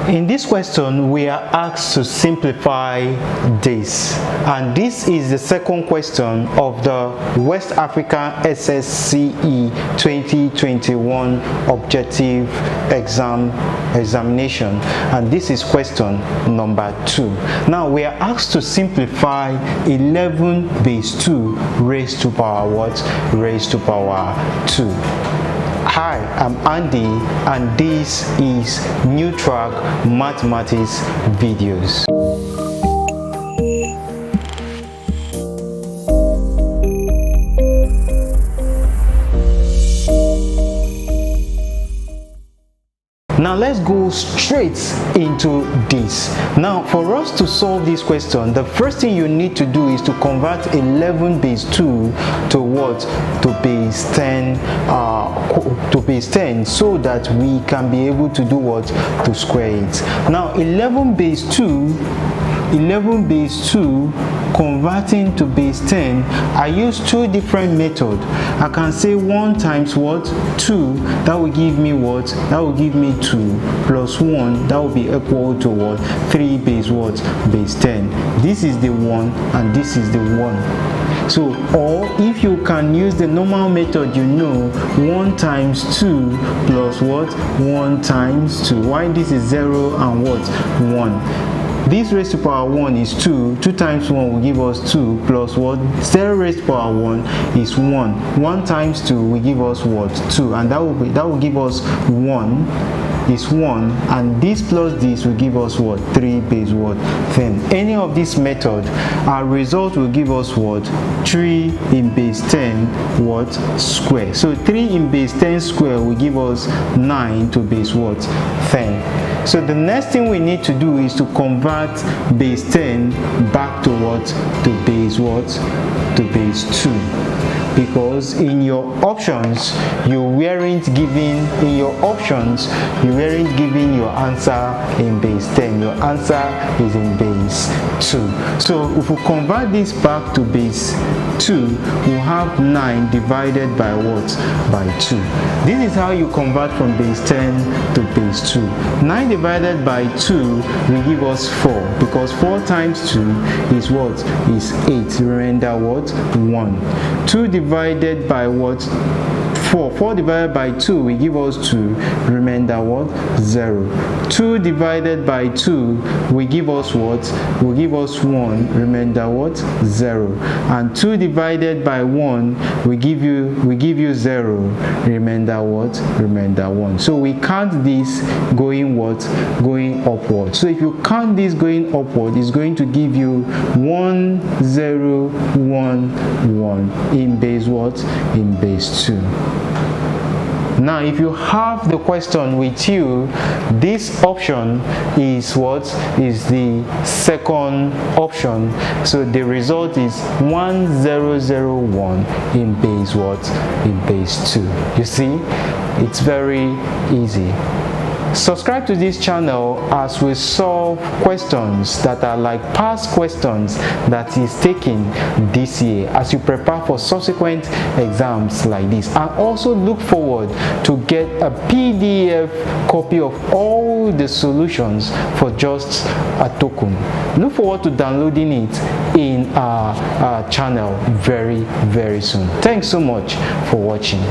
In this question, we are asked to simplify this, and this is the second question of the West African SSCE 2021 objective examination, and this is question number 2. Now we are asked to simplify 11 base 2 raised to power what? Raised to power 2. Hi, I'm Andy, and this is New Track Mathematics Videos. Now let's go straight into this. Now for us to solve this question, the first thing you need to do is to convert 11 base 2 to what? To base 10, so that we can be able to do what? To square it. Now 11 base 2 converting to base 10, I use two different methods. I can say 1 times what? 2, that will give me what? That will give me 2 plus 1, that will be equal to what? 3 base what? Base 10. This is the 1 and this is the 1. So, or if you can use the normal method, you know, 1 times 2 plus what? 1 times 2. Why this is 0 and what? 1. This raised to power 1 is 2. 2 times 1 will give us 2 plus what? 0 raised to power 1 is 1. 1 times 2 will give us what? 2, and that will give us 1 is 1, and this plus this will give us what? 3 base what? 10. Any of this method, our result will give us what? 3 in base 10 what? Square. So 3 in base 10 square will give us 9 to base what? 10. So the next thing we need to do is to convert base 10 back to what? To base what? To base 2. Because in your options you weren't giving your answer in base 10. Your answer is in base 2. So if we convert this back to base 2, we'll have 9 divided by what? By 2. This is how you convert from base 10 to base 2. 9 divided by 2 will give us 4, because 4 times 2 is what? Is 8. Remember what? 1. 2 divided by what? 4. 4 divided by 2 will give us 2. Remember what? 0. 2 divided by 2 will give us what? Will give us 1. Remember what? 0. And 2 divided by 1 will give you 0. Remember what? Remember 1. So we count this going what? Going upward. So if you count this going upward, it's going to give you 1 0 1 1 in base what? In base 2. Now if you have the question with you, this option is what? Is the second option. So the result is 1001 in base what? In base 2. You see, it's very easy. Subscribe to this channel as we solve questions that are like past questions that is taken this year, as you prepare for subsequent exams like this. And also look forward to get a PDF copy of all the solutions for just a token. Look forward to downloading it in our channel very soon. Thanks so much for watching.